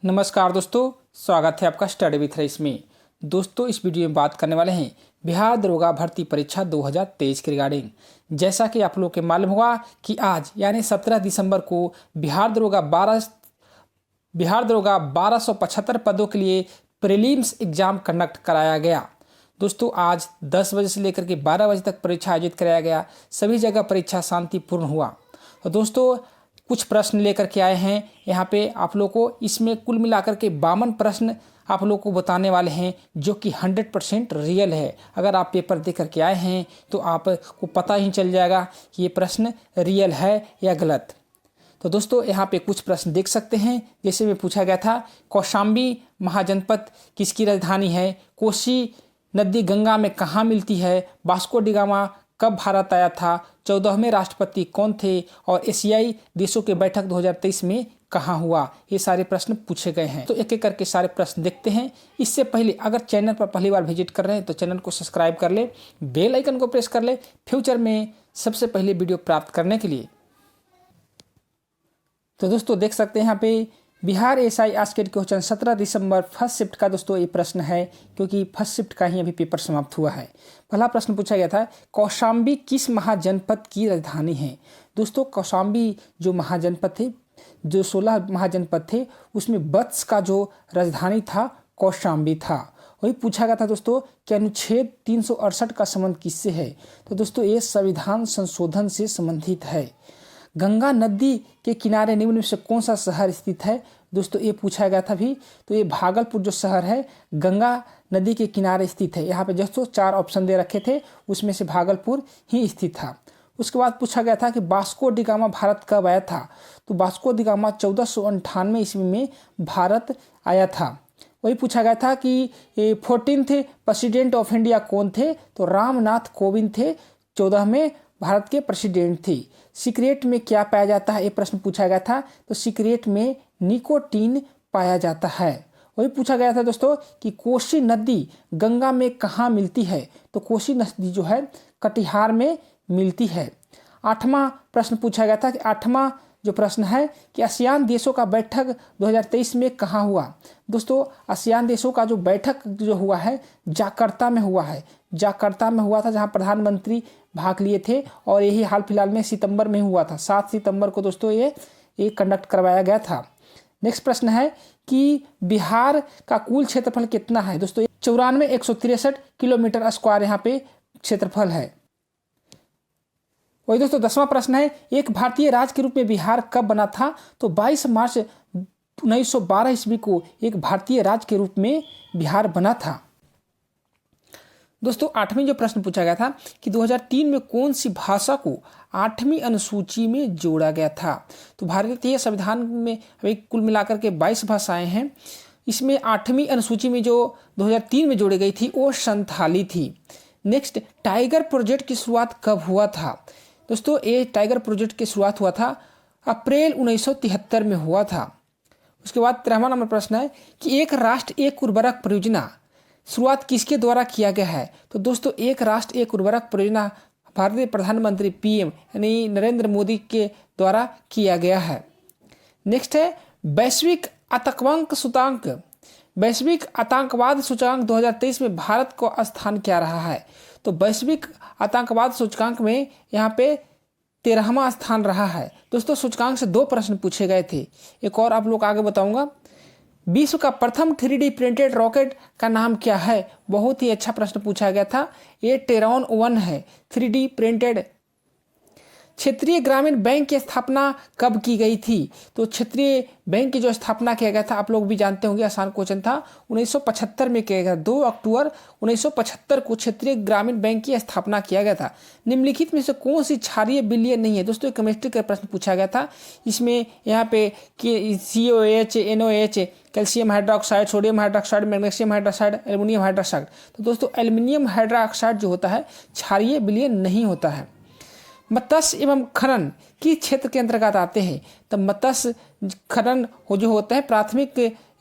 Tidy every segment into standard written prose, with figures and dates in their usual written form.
नमस्कार दोस्तों, स्वागत है आपका स्टडी विथ रईस में। दोस्तों, इस वीडियो में बात करने वाले हैं बिहार दरोगा भर्ती परीक्षा 2023 के रिगार्डिंग। जैसा कि आप लोग के मालूम होगा कि आज यानी 17 दिसंबर को बिहार दरोगा 1275 पदों के लिए प्रीलिम्स एग्जाम कंडक्ट कराया गया। दोस्तों, आज 10 बजे से लेकर के 12 बजे तक परीक्षा आयोजित कराया गया। सभी जगह परीक्षा शांतिपूर्ण हुआ। तो दोस्तों, कुछ प्रश्न लेकर के आए हैं यहाँ पे आप लोग को। इसमें कुल मिलाकर के 52 प्रश्न आप लोग को बताने वाले हैं, जो कि 100% रियल है। अगर आप पेपर दे करके आए हैं तो आपको पता ही चल जाएगा कि ये प्रश्न रियल है या गलत। तो दोस्तों, यहाँ पे कुछ प्रश्न देख सकते हैं। जैसे में पूछा गया था, कौशाम्बी महाजनपद किसकी राजधानी है? कोसी नदी गंगा में कहाँ मिलती है? वास्को डी गामा कब भारत आया था? 14वें राष्ट्रपति कौन थे? और एशियाई देशों की बैठक 2023 में कहाँ हुआ? ये सारे प्रश्न पूछे गए हैं। तो एक एक करके सारे प्रश्न देखते हैं। इससे पहले अगर चैनल पर पहली बार विजिट कर रहे हैं तो चैनल को सब्सक्राइब कर ले, बेल आइकन को प्रेस कर ले फ्यूचर में सबसे पहले वीडियो प्राप्त करने के लिए। तो दोस्तों, देख सकते हैं यहाँ पे बिहार एसआई आस्केड क्वेश्चन 17 दिसंबर फर्स्ट शिफ्ट का। दोस्तों, ये प्रश्न है क्योंकि फर्स्ट शिफ्ट का ही अभी पेपर समाप्त हुआ है। पहला प्रश्न पूछा गया था, कौशाम्बी किस महाजनपद की राजधानी है? दोस्तों, कौशाम्बी जो महाजनपद थे, जो 16 महाजनपद थे, उसमें वत्स का जो राजधानी था कौशाम्बी था। वही पूछा गया था दोस्तों कि अनुच्छेद 368 का संबंध किससे है? तो दोस्तों, ये संविधान संशोधन से संबंधित है। गंगा नदी के किनारे निम्न में से कौन सा शहर स्थित है? दोस्तों, ये पूछा गया था भी। तो ये भागलपुर जो शहर है गंगा नदी के किनारे स्थित है। यहाँ पे दोस्तों 4 ऑप्शन दे रखे थे, उसमें से भागलपुर ही स्थित था। उसके बाद पूछा गया था कि वास्को डी गामा भारत कब आया था? तो वास्को डी गामा 1498 ईस्वी में भारत आया था। वही पूछा गया था कि 14th प्रेसिडेंट ऑफ इंडिया कौन थे? तो रामनाथ कोविंद थे, 14वें भारत के प्रेसिडेंट थे। सिगरेट में क्या पाया जाता है? ये प्रश्न पूछा गया था। तो सिगरेट में निकोटीन पाया जाता है। वही पूछा गया था दोस्तों कि कोसी नदी गंगा में कहाँ मिलती है? तो कोसी नदी जो है कटिहार में मिलती है। 8वां प्रश्न पूछा गया था कि 8वां जो प्रश्न है कि आसियान देशों का बैठक 2023 में कहाँ हुआ? दोस्तों, आसियान देशों का जो बैठक जो हुआ है जाकार्ता में हुआ है। जाकार्ता में हुआ था, जहाँ प्रधानमंत्री भाग लिए थे। और यही हाल फिलहाल में सितंबर में हुआ था। 7 सितंबर को दोस्तों ये कंडक्ट करवाया गया था। नेक्स्ट प्रश्न है कि बिहार का कुल क्षेत्रफल कितना है? दोस्तों, 94,163 किलोमीटर स्क्वायर यहाँ पे क्षेत्रफल है। वही दोस्तों, 10वां प्रश्न है, एक भारतीय राज्य के रूप में बिहार कब बना था? तो 22 मार्च 1912 ईस्वी को एक भारतीय राज्य के रूप में बिहार बना था। दोस्तों, 8वीं जो प्रश्न पूछा गया था कि 2003 में कौन सी भाषा को 8वीं अनुसूची में जोड़ा गया था? तो भारतीय संविधान में अभी कुल मिलाकर के 22 भाषाएं हैं। इसमें 8वीं अनुसूची में जो 2003 में जोड़ी गई थी वो संथाली थी। नेक्स्ट, टाइगर प्रोजेक्ट की शुरुआत कब हुआ था? दोस्तों, ये टाइगर प्रोजेक्ट की शुरुआत हुआ था अप्रैल 1973 में हुआ था। उसके बाद 13वां नंबर प्रश्न है कि एक राष्ट्र एक उर्वरक परियोजना शुरुआत किसके द्वारा किया गया है? तो दोस्तों, एक राष्ट्र एक उर्वरक परियोजना भारतीय प्रधानमंत्री पीएम यानी नरेंद्र मोदी के द्वारा किया गया है। नेक्स्ट है वैश्विक आतंकवाद सूचकांक 2023 में भारत को स्थान क्या रहा है? तो वैश्विक आतंकवाद सूचकांक में यहाँ पे 13वां स्थान रहा है। दोस्तों, सूचकांक से 2 प्रश्न पूछे गए थे। एक और आप लोग आगे बताऊंगा। विश्व का प्रथम 3D प्रिंटेड रॉकेट का नाम क्या है? बहुत ही अच्छा प्रश्न पूछा गया था। ये टेरॉन 1 है, 3D प्रिंटेड। क्षेत्रीय ग्रामीण बैंक की स्थापना कब की गई थी? तो क्षेत्रीय बैंक की जो स्थापना किया गया था आप लोग भी जानते होंगे, आसान क्वेश्चन था, 1975 में किया गया। 2 अक्टूबर 1975 को क्षेत्रीय ग्रामीण बैंक की स्थापना किया गया था। निम्नलिखित में से कौन सी क्षारीय विलयन नहीं है? दोस्तों, केमिस्ट्री का प्रश्न पूछा गया था। इसमें यहाँ पे COH, NOH, calcium hydroxide, sodium hydroxide, magnesium hydroxide, aluminium hydroxide. तो दोस्तों, एल्युमिनियम हाइड्रोक्साइड जो होता है क्षारीय विलयन नहीं होता है। मत्स्य एवं खनन किस क्षेत्र के अंतर्गत आते हैं? तो मत्स्य खनन जो होते हैं प्राथमिक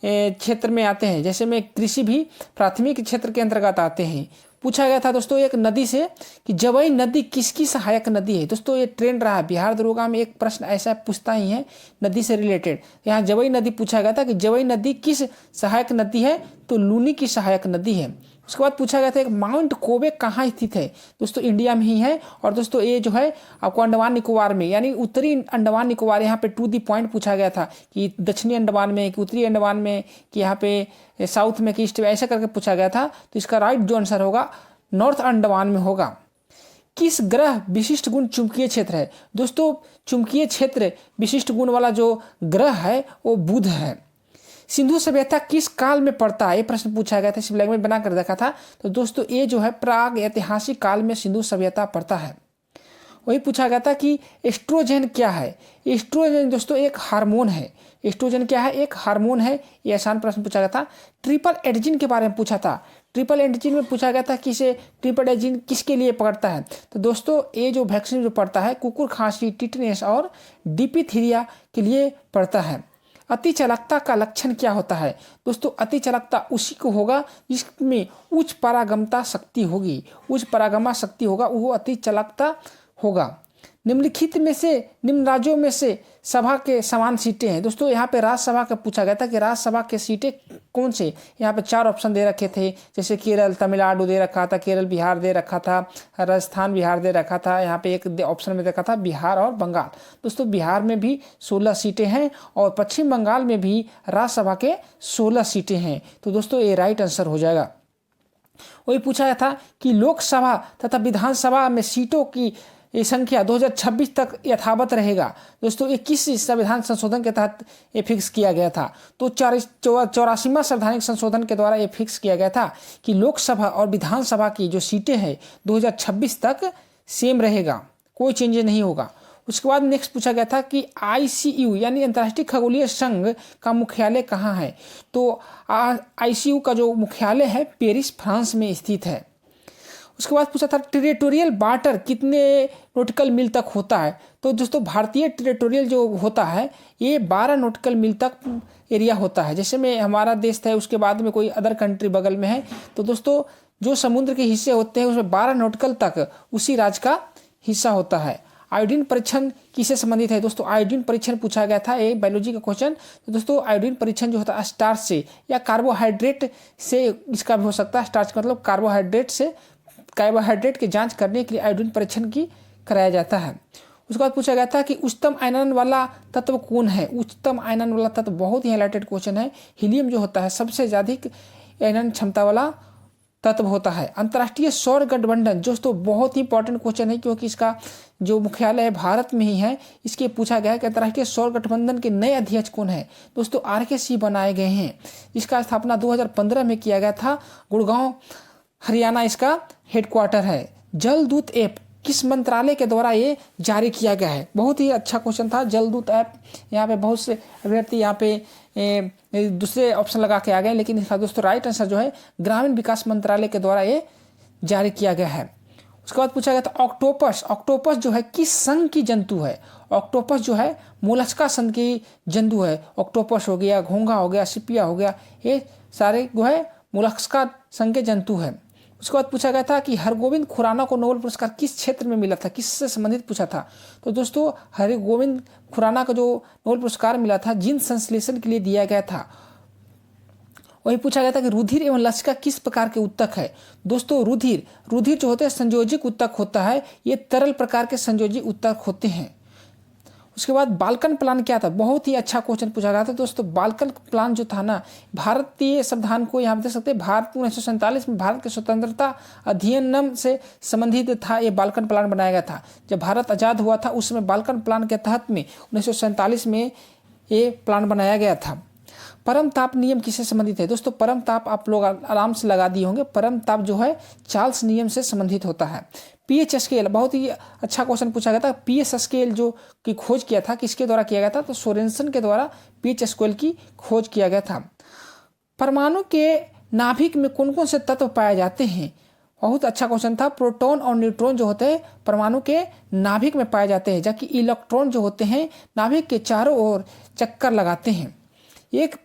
क्षेत्र में आते हैं। जैसे में कृषि भी प्राथमिक क्षेत्र के अंतर्गत आते हैं। पूछा गया था दोस्तों एक नदी से कि जवई नदी किसकी सहायक नदी है। दोस्तों ये ट्रेंड रहा है, बिहार दरोगा में एक प्रश्न ऐसा पूछता ही है नदी से रिलेटेड। यहाँ जवई नदी पूछा गया था कि जवई नदी किस सहायक नदी है, तो लूनी की सहायक नदी है। उसके बाद पूछा गया था एक माउंट कोबे कहाँ स्थित है। दोस्तों इंडिया में ही है, और दोस्तों ये जो है आपको अंडमान निकोबार में, यानी उत्तरी अंडमान निकोबार, यहाँ पे टू दी पॉइंट पूछा गया था कि दक्षिणी अंडमान में कि उत्तरी अंडमान में कि यहाँ पे साउथ में कि ईस्ट में, ऐसा करके पूछा गया था। तो इसका राइट जो आंसर होगा नॉर्थ अंडमान में होगा। किस ग्रह विशिष्ट गुण चुंबकीय क्षेत्र है। दोस्तों चुंबकीय क्षेत्र विशिष्ट गुण वाला जो ग्रह है वो बुध है। सिंधु सभ्यता किस काल में पड़ता है, ये प्रश्न पूछा गया था, लैंग्वेज बना कर देखा था। तो दोस्तों ये जो है प्राग ऐतिहासिक काल में सिंधु सभ्यता पड़ता है। वही पूछा गया था कि एस्ट्रोजन क्या है। एस्ट्रोजन दोस्तों एक हार्मोन है। एस्ट्रोजन क्या है, एक हार्मोन है। ये आसान प्रश्न पूछा गया था। ट्रिपल एंटीजन के बारे में पूछा था। ट्रिपल एंटीजन में पूछा गया था कि इसे ट्रिपल एंटीजन किसके लिए पकड़ता है। तो दोस्तों ये जो वैक्सीन जो पड़ता है कुकुर खांसी, टिटनेस और डिप्थीरिया के लिए पड़ता है। अति चालकता का लक्षण क्या होता है। दोस्तों अति चालकता उसी को होगा जिसमें उच्च परागमता शक्ति होगी, उच्च परागमा शक्ति होगा, वो अति चालकता होगा। निम्नलिखित में से, निम्न राज्यों में से सभा के समान सीटें हैं। दोस्तों यहाँ पे राज्यसभा का पूछा गया था कि राज्यसभा के सीटें कौन से। यहाँ पे 4 ऑप्शन दे रखे थे, जैसे केरल, तमिलनाडु दे रखा था, केरल बिहार दे रखा था, राजस्थान बिहार दे रखा था। यहाँ पे एक ऑप्शन में देखा था बिहार और बंगाल। दोस्तों बिहार में भी 16 सीटें हैं और पश्चिम बंगाल में भी राज्यसभा के 16 सीटें हैं। तो दोस्तों ये राइट आंसर हो जाएगा। वही पूछा गया था कि लोकसभा तथा विधानसभा में सीटों की ये संख्या 2026 तक यथावत रहेगा। दोस्तों ये किस संविधान संशोधन के तहत ये फिक्स किया गया था। तो 84वां संवैधानिक संशोधन के द्वारा ये फिक्स किया गया था कि लोकसभा और विधानसभा की जो सीटें हैं 2026 तक सेम रहेगा, कोई चेंज नहीं होगा। उसके बाद नेक्स्ट पूछा गया था कि ICU यानी अंतर्राष्ट्रीय खगोलीय संघ का मुख्यालय कहाँ है। तो ICU का जो मुख्यालय है पेरिस, फ्रांस में स्थित है। उसके बाद पूछा था टेरिटोरियल वाटर कितने नॉटिकल मील तक होता है। तो दोस्तों भारतीय टेरिटोरियल जो होता है ये 12 नॉटिकल मील तक एरिया होता है। जैसे में हमारा देश है, उसके बाद में कोई अदर कंट्री बगल में है, तो दोस्तों जो समुद्र के हिस्से होते हैं उसमें 12 नॉटिकल तक उसी राज्य का हिस्सा होता है। आयोडीन परीक्षण किससे संबंधित है। दोस्तों आयोडीन परीक्षण पूछा गया था, ये बायोलॉजी का क्वेश्चन। तो दोस्तों आयोडीन परीक्षण जो होता है स्टार्च से या कार्बोहाइड्रेट से इसका भी हो सकता है। स्टार्च का मतलब कार्बोहाइड्रेट से, कार्बोहाइड्रेट की जांच करने के लिए आयोडीन परीक्षण की कराया जाता है। उसके बाद पूछा गया था कि उच्चतम आयनन वाला तत्व कौन है। उच्चतम आयनन वाला तत्व बहुत ही हाईलाइटेड क्वेश्चन है। हीलियम जो होता है सबसे अधिक आयनन क्षमता वाला तत्व होता है। अंतर्राष्ट्रीय सौर गठबंधन दोस्तों बहुत ही इंपॉर्टेंट क्वेश्चन है, क्योंकि इसका जो मुख्यालय है भारत में ही है। इसके पूछा गया है कि अंतर्राष्ट्रीय सौर गठबंधन के नए अध्यक्ष कौन है। दोस्तों RK सिंह बनाए गए हैं, जिसका स्थापना 2015 में किया गया था। गुड़गांव हरियाणा इसका हेडक्वार्टर है। जलदूत ऐप किस मंत्रालय के द्वारा ये जारी किया गया है। बहुत ही अच्छा क्वेश्चन था जलदूत ऐप। यहाँ पे बहुत से अभ्यर्थी यहाँ पे दूसरे ऑप्शन लगा के आ गए, लेकिन इसका दोस्तों राइट आंसर जो है ग्रामीण विकास मंत्रालय के द्वारा ये जारी किया गया है। उसके बाद पूछा गया था ऑक्टोपस। ऑक्टोपस जो है किस संघ की जंतु है। ऑक्टोपस जो है मोलस्का संघ की जंतु है। ऑक्टोपस हो गया, घोंघा हो गया, सिपिया हो गया, ये सारे जो है मोलस्का संघ के जंतु है। उसके बाद पूछा गया था कि हरगोविंद खुराना को नोबेल पुरस्कार किस क्षेत्र में मिला था, किससे संबंधित पूछा था। तो दोस्तों हरगोविंद खुराना का जो नोबेल पुरस्कार मिला था जीन संश्लेषण के लिए दिया गया था। वही पूछा गया था कि रुधिर एवं लसिका किस प्रकार के उत्तक है। दोस्तों रुधिर जो होते हैं संयोजिक उत्तक होता है, ये तरल प्रकार के संयोजी उत्तक होते हैं। उसके बाद बाल्कन प्लान क्या था, बहुत ही अच्छा क्वेश्चन पूछा गया था। दोस्तों बाल्कन प्लान जो था ना, भारतीय संविधान को यहाँ देख सकते हैं, भारत 1947 में भारत के स्वतंत्रता अधिनियम से संबंधित था। ये बाल्कन प्लान बनाया गया था जब भारत आज़ाद हुआ था, उस समय बाल्कन प्लान के तहत में 1947 में ये प्लान बनाया गया था। परम ताप नियम किससे संबंधित है। दोस्तों परम ताप आप लोग आराम से लगा दिए होंगे। परम ताप जो है चार्ल्स नियम से संबंधित होता है। पीएच स्केल बहुत ही अच्छा क्वेश्चन पूछा गया था। पीएच स्केल जो की खोज किया था किसके द्वारा किया गया था, तो सोरेनसन के द्वारा पीएच स्केल की खोज किया गया था। परमाणु के नाभिक में कौन कौन से तत्व पाए जाते हैं, बहुत अच्छा क्वेश्चन था। प्रोटॉन और न्यूट्रॉन जो होते हैं परमाणु के नाभिक में पाए जाते हैं, जबकि इलेक्ट्रॉन जो होते हैं नाभिक के चारों ओर चक्कर लगाते हैं। एक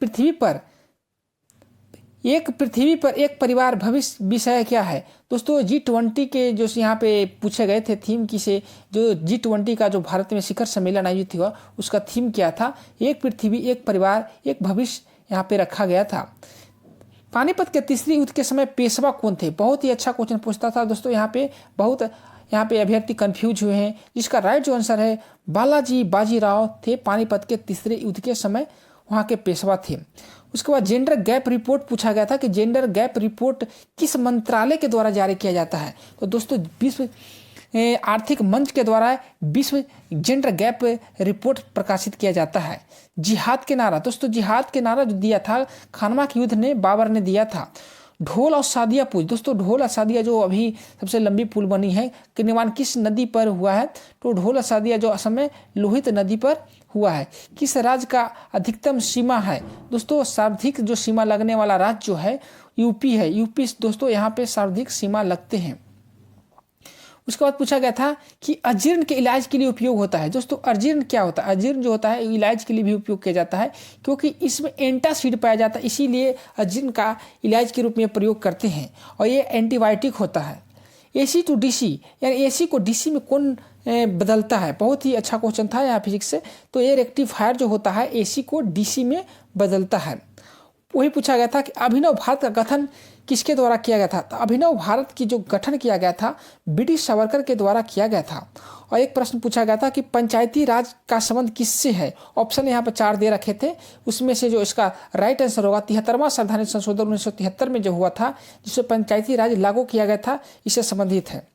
एक पृथ्वी पर एक परिवार भविष्य विषय क्या है। दोस्तों G20 के जो यहाँ पे पूछे गए थे थीम की से, जो G20 का जो भारत में शिखर सम्मेलन आयोजित हुआ उसका थीम क्या था, एक पृथ्वी एक परिवार एक भविष्य यहाँ पे रखा गया था। पानीपत के तीसरी युद्ध के समय पेशवा कौन थे। बहुत ही अच्छा क्वेश्चन पूछता था दोस्तों, यहाँ पे अभ्यर्थी कंफ्यूज हुए हैं। जिसका राइट जो आंसर है बालाजी बाजीराव थे, पानीपत के तीसरे युद्ध के समय वहाँ के पेशवा थे। उसके बाद जेंडर गैप रिपोर्ट पूछा गया था कि जेंडर गैप रिपोर्ट किस मंत्रालय के द्वारा जारी किया जाता है। तो दोस्तों विश्व आर्थिक मंच के द्वारा विश्व जेंडर गैप रिपोर्ट प्रकाशित किया जाता है। जिहाद के नारा, दोस्तों जिहाद के नारा जो दिया था खानवा के युद्ध ने बाबर ने दिया था। ढोल और सादिया पुल, दोस्तों ढोल और सादिया जो अभी सबसे लंबी पुल बनी है कि निर्माण किस नदी पर हुआ है। तो ढोल और सादिया जो असम में लोहित नदी पर हुआ है। किस राज्य का अधिकतम सीमा है। दोस्तों सर्वाधिक जो सीमा लगने वाला राज्य जो है यूपी है। यूपी दोस्तों यहाँ पे सर्वाधिक सीमा लगते हैं। उसके बाद पूछा गया था कि अजीर्ण के इलाज के लिए उपयोग होता है। दोस्तों अजीर्ण क्या होता है। अजीर्ण जो होता है इलाज के लिए भी उपयोग किया जाता है, क्योंकि इसमें एंटासिड पाया जाता है, इसीलिए अजीर्ण का इलाज के रूप में प्रयोग करते हैं और ये एंटीबायोटिक होता है। AC टू DC यानी AC को DC में कौन बदलता है। बहुत ही अच्छा क्वेश्चन था यहाँ फिजिक्स से। तो ये रेक्टिफायर जो होता है AC को DC में बदलता है। वही पूछा गया था कि अभिनव भारत का गठन किसके द्वारा किया गया था। तो अभिनव भारत की जो गठन किया गया था BD सावरकर के द्वारा किया गया था। और एक प्रश्न पूछा गया था कि पंचायती राज का संबंध किससे है। ऑप्शन यहाँ पर 4 दे रखे थे, उसमें से जो इसका राइट आंसर होगा 73वां संवैधानिक संशोधन 1973 में जो हुआ था, जिसमें पंचायती राज लागू किया गया था, इससे संबंधित है।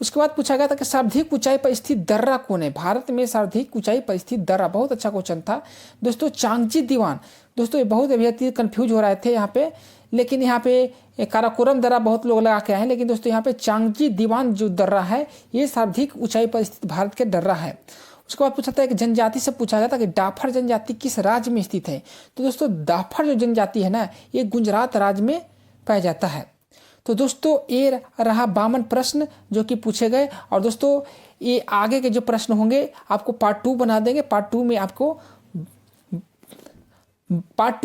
उसके बाद पूछा गया था कि सर्वाधिक ऊंचाई पर स्थित दर्रा कौन है। भारत में सर्वाधिक ऊंचाई पर स्थित दर्रा, बहुत अच्छा क्वेश्चन था दोस्तों, चांगजी दीवान। दोस्तों ये बहुत अभ्यर्थी कंफ्यूज हो रहे थे यहाँ पे, लेकिन यहाँ पे काराकोरम दर्रा बहुत लोग लगा के आए हैं, लेकिन दोस्तों यहाँ पे चांगजी दीवान जो दर्रा है ये सर्वाधिक ऊंचाई पर स्थित भारत के दर्रा है। उसके बाद पूछा था कि जनजाति से पूछा गया था कि डाफर जनजाति किस राज्य में स्थित है। तो दोस्तों डाफर जो जनजाति है ना ये गुजरात राज्य में पाया जाता है। तो दोस्तों ये रहा 52 प्रश्न जो कि पूछे गए। और दोस्तों ये आगे के जो प्रश्न होंगे आपको पार्ट 2 बना देंगे। पार्ट 2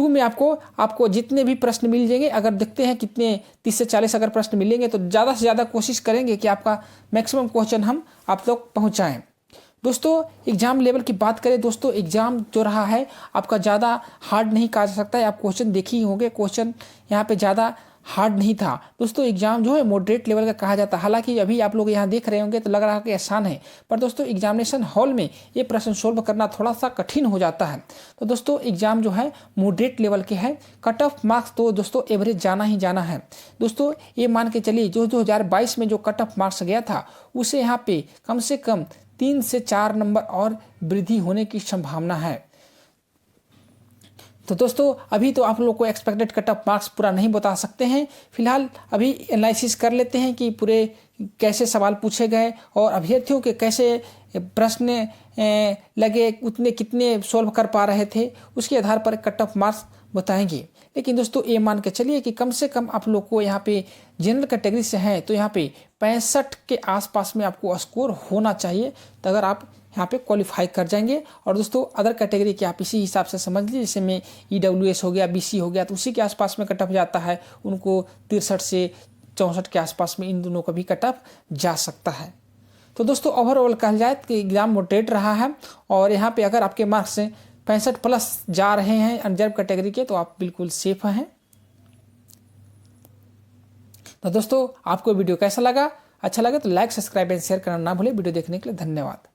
में आपको जितने भी प्रश्न मिल जाएंगे, अगर देखते हैं कितने 30 से 40 अगर प्रश्न मिलेंगे तो ज़्यादा से ज़्यादा कोशिश करेंगे कि आपका मैक्सिमम क्वेश्चन हम आप तक पहुँचाएँ। दोस्तों एग्जाम लेवल की बात करें, दोस्तों एग्जाम जो रहा है आपका ज़्यादा हार्ड नहीं कहा जा सकता है। आप क्वेश्चन देखे ही होंगे, क्वेश्चन यहाँ पे ज़्यादा हार्ड नहीं था। दोस्तों एग्जाम जो है मॉडरेट लेवल का कहा जाता है। हालांकि अभी आप लोग यहाँ देख रहे होंगे तो लग रहा है कि आसान है, पर दोस्तों एग्जामिनेशन हॉल में ये प्रश्न सोल्व करना थोड़ा सा कठिन हो जाता है। तो दोस्तों एग्जाम जो है मॉडरेट लेवल के है। कट ऑफ मार्क्स तो दोस्तों एवरेज जाना ही जाना है। दोस्तों ये मान के चलिए जो 2022 में जो कट ऑफ मार्क्स गया था उसे यहाँ पे कम से कम 3 से 4 नंबर और वृद्धि होने की संभावना है। तो दोस्तों अभी तो आप लोग को एक्सपेक्टेड कट ऑफ मार्क्स पूरा नहीं बता सकते हैं। फिलहाल अभी एनालिसिस कर लेते हैं कि पूरे कैसे सवाल पूछे गए और अभ्यर्थियों के कैसे प्रश्न लगे, उतने कितने सोल्व कर पा रहे थे, उसके आधार पर कट ऑफ मार्क्स बताएंगे। लेकिन दोस्तों ये मान के चलिए कि कम से कम आप लोग को यहाँ पे जनरल कैटेगरी से हैं तो यहाँ पे 65 के आसपास में आपको स्कोर होना चाहिए, तो अगर आप यहाँ पे क्वालिफाई कर जाएंगे। और दोस्तों अदर कैटेगरी के आप इसी हिसाब से समझ लीजिए, जैसे में EWS हो गया, BC हो गया, तो उसी के आसपास में कट ऑफ जाता है, उनको 63 से 64 के आसपास में इन दोनों का भी कट ऑफ जा सकता है। तो दोस्तों ओवरऑल कहा जाए कि एग्जाम मॉडरेट रहा है और यहाँ पे अगर आपके मार्क्स 65 प्लस जा रहे हैं अनरिजर्व कैटेगरी के तो आप बिल्कुल सेफ हैं। तो दोस्तों आपको वीडियो कैसा लगा, अच्छा लगा तो लाइक सब्सक्राइब एंड शेयर करना ना भूलें। वीडियो देखने के लिए धन्यवाद।